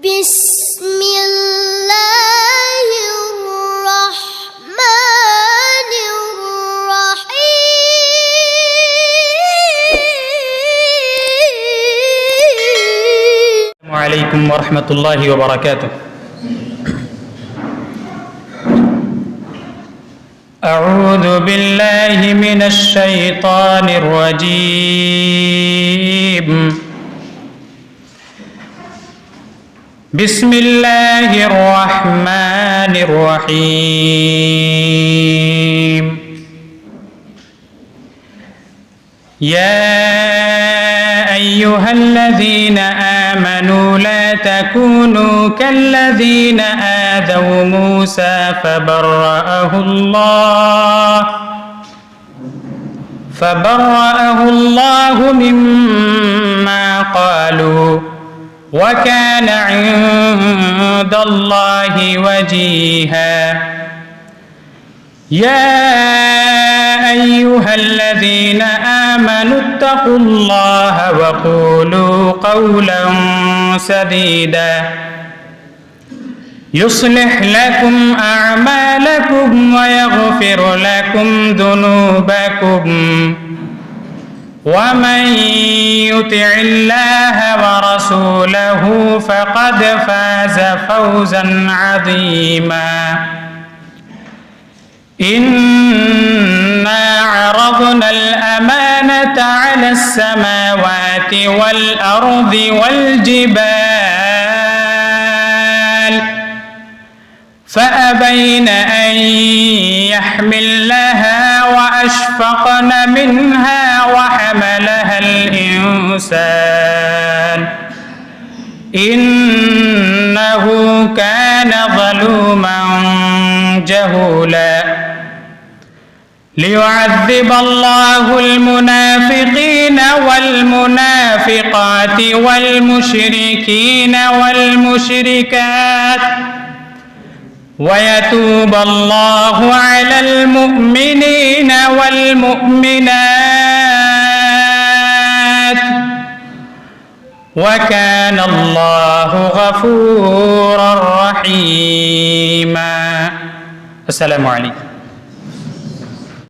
بسم الله الرحمن الرحيم. السلام عليكم ورحمة الله وبركاته. أعوذ بالله من الشيطان الرجيم. بسم الله الرحمن الرحيم. يا أيها الذين آمنوا لا تكونوا كالذين آذوا موسى فبرأه الله مما قالوا وكان عند الله وجيها. يا أيها الذين آمنوا اتقوا الله وقولوا قولا سديدا يصلح لكم أعمالكم ويغفر لكم ذنوبكم ومن يطع الله ورسوله فقد فاز فوزا عظيما. إنا عرضنا الأمانة على السماوات والأرض والجبال فأبين أن يحملنها وأشفقن منها وحملها الإنسان إنه كان ظلوما جهولا. ليعذب الله المنافقين والمنافقات والمشركين والمشركات ويتوب الله على المؤمنين والمؤمنات وكان الله غفورا رحيما. السلام عليكم.